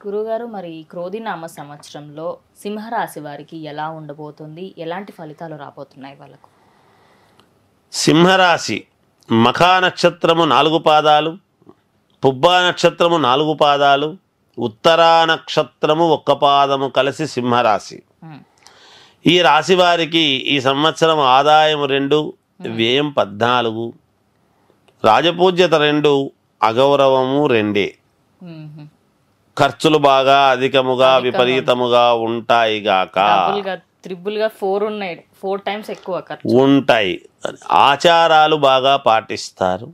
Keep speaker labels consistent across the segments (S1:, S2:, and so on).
S1: గురుగారు మరి ఈ క్రోధినామ సంవత్సరంలో సింహరాశి వారికి ఎలా ఉండబోతుంది? ఎలాంటి ఫలితాలు రాబోతున్నాయి వాళ్ళకు?
S2: సింహరాశి మఖా నక్షత్రము 4 పాదాలు, పుబ్బా నక్షత్రము 4 పాదాలు, ఉత్తరా నక్షత్రము 1 పాదము కలిసి సింహరాశి. ఈ రాశి వారికి ఈ సంవత్సరం ఆదాయం 2, వ్యయం 14, రాజపూజ్యత 2, అగౌరవము 2. ఖర్చులు బాగా అధికముగా విపరీతముగా ఉంటాయి గాక.
S1: త్రిబుల్గా 4 ఉన్నాయి, 4 టైమ్స్ ఎక్కువ
S2: ఉంటాయి. ఆచారాలు బాగా పాటిస్తారు.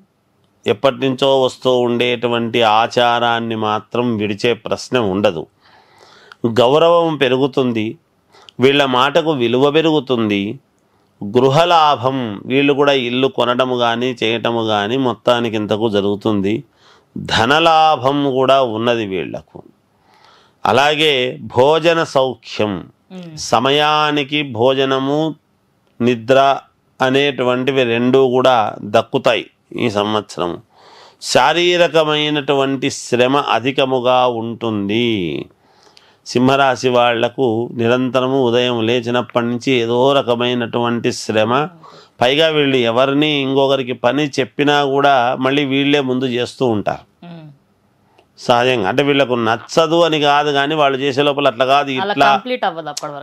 S2: ఎప్పటి నుంచో వస్తూ ఉండేటువంటి ఆచారాన్ని మాత్రం విడిచే ప్రశ్న ఉండదు. గౌరవం పెరుగుతుంది, వీళ్ళ మాటకు విలువ పెరుగుతుంది. గృహలాభం, వీళ్ళు కూడా ఇల్లు కొనడము కానీ చేయటము కానీ మొత్తానికి ఇంతకు జరుగుతుంది. ధనలాభం కూడా ఉన్నది వీళ్లకు. అలాగే భోజన సౌఖ్యం, సమయానికి భోజనము నిద్ర అనేటువంటివి 2 కూడా దక్కుతాయి ఈ సంవత్సరం. శారీరకమైనటువంటి శ్రమ అధికముగా ఉంటుంది. సింహరాశి వాళ్లకు నిరంతరము ఉదయం లేచినప్పటి నుంచి ఏదో రకమైనటువంటి శ్రమ. పైగా వీళ్ళు ఎవరిని ఇంకొకరికి పని చెప్పినా కూడా మళ్ళీ వీళ్ళే ముందు చేస్తూ ఉంటారు సహజంగా. అంటే వీళ్ళకు నచ్చదు అని కాదు, కానీ వాళ్ళు చేసే లోపల అట్లా కాదు ఇట్లా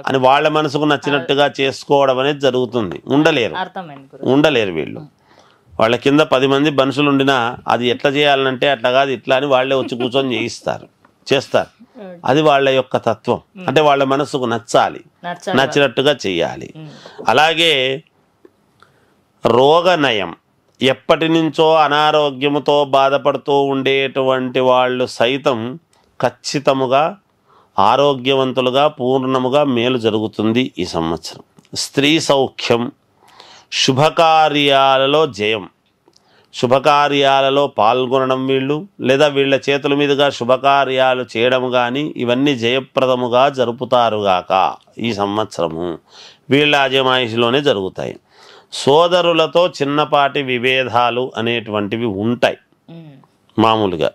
S2: అని వాళ్ళ మనసుకు నచ్చినట్టుగా చేసుకోవడం అనేది జరుగుతుంది. ఉండలేరు వీళ్ళు. వాళ్ళ కింద 10 మంది మనుషులు ఉండినా అది ఎట్లా చేయాలంటే అట్లా కాదు ఇట్లా అని వాళ్ళే వచ్చి కూర్చొని చేస్తారు. అది వాళ్ళ యొక్క తత్వం. అంటే వాళ్ళ మనసుకు నచ్చినట్టుగా చెయ్యాలి. అలాగే రోగనయం, ఎప్పటి నుంచో అనారోగ్యముతో బాధపడుతూ ఉండేటువంటి వాళ్ళు సైతం ఖచ్చితముగా ఆరోగ్యవంతులుగా పూర్ణముగా మేలు జరుగుతుంది ఈ సంవత్సరం. స్త్రీ సౌఖ్యం, శుభకార్యాలలో జయం, శుభకార్యాలలో పాల్గొనడం వీళ్ళు లేదా వీళ్ళ చేతుల మీదుగా శుభకార్యాలు చేయడం కానీ ఇవన్నీ జయప్రదముగా జరుపుతారుగాక ఈ సంవత్సరము. వీళ్ళ అజమాయిషిలోనే జరుగుతాయి. సోదరులతో చిన్నపాటి విభేదాలు అనేటువంటివి ఉంటాయి మామూలుగా.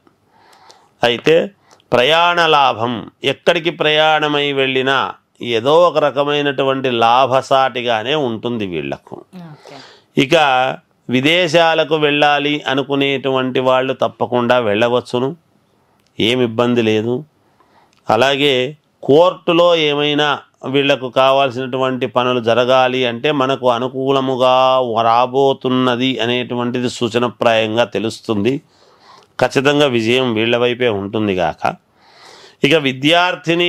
S2: అయితే ప్రయాణ లాభం, ఎక్కడికి ప్రయాణమై వెళ్ళినా ఏదో ఒక రకమైనటువంటి లాభసాటిగానే ఉంటుంది వీళ్లకు. ఇక విదేశాలకు వెళ్ళాలి అనుకునేటువంటి వాళ్ళు తప్పకుండా వెళ్ళవచ్చును, ఏమి ఇబ్బంది లేదు. అలాగే కోర్టులో ఏమైనా వీళ్లకు కావాల్సినటువంటి పనులు జరగాలి అంటే మనకు అనుకూలముగా రాబోతున్నది అనేటువంటిది సూచనప్రాయంగా తెలుస్తుంది. ఖచ్చితంగా విజయం వీళ్ళ వైపే ఉంటుంది గాక. ఇక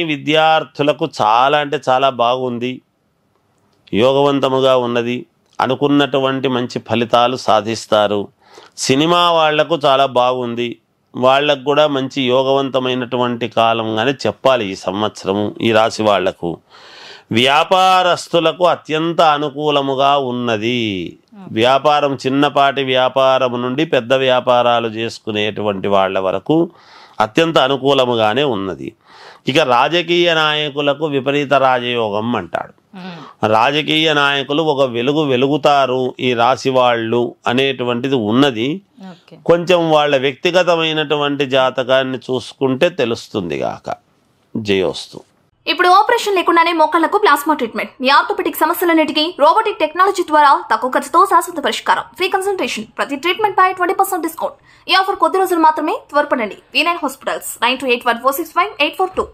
S2: విద్యార్థులకు చాలా అంటే చాలా బాగుంది, యోగవంతముగా ఉన్నది. అనుకున్నటువంటి మంచి ఫలితాలు సాధిస్తారు. సినిమా వాళ్లకు చాలా బాగుంది, వాళ్ళకు కూడా మంచి యోగవంతమైనటువంటి కాలంగానే చెప్పాలి ఈ సంవత్సరము ఈ రాశి వాళ్లకు. వ్యాపారస్తులకు అత్యంత అనుకూలముగా ఉన్నది. వ్యాపారం, చిన్నపాటి వ్యాపారం నుండి పెద్ద వ్యాపారాలు చేసుకునేటువంటి వాళ్ళ వరకు అత్యంత అనుకూలముగానే ఉన్నది. ఇక రాజకీయ నాయకులకు విపరీత రాజయోగం అంటాడు. రాజకీయ నాయకులు ఒక వెలుగుతారు ఈ రాశి వాళ్ళు అనేటువంటిది ఉన్నది. కొంచెం వాళ్ళ వ్యక్తిగతమైనటువంటి జాతకాన్ని చూసుకుంటే తెలుస్తుంది గాక. జయోస్తు.
S3: ఇప్పుడు ఆపరేషన్ లేకుండానే మోకాళ్లకు ప్లాస్మా ట్రీట్మెంట్, మీ ఆర్థోపెడిక్ సమస్యలన్నిటికీ రోబోటిక్ టెక్నాలజీ ద్వారా తక్కువ ఖర్చుతో శాశ్వత పరిష్కారం, ఫ్రీ కన్సల్టేషన్, ప్రతి ట్రీట్మెంట్ పై 20% డిస్కౌంట్. ఈ ఆఫర్ కొద్ది రోజులు మాత్రమే, త్వరపడండి. V9 hospitals 9281465842.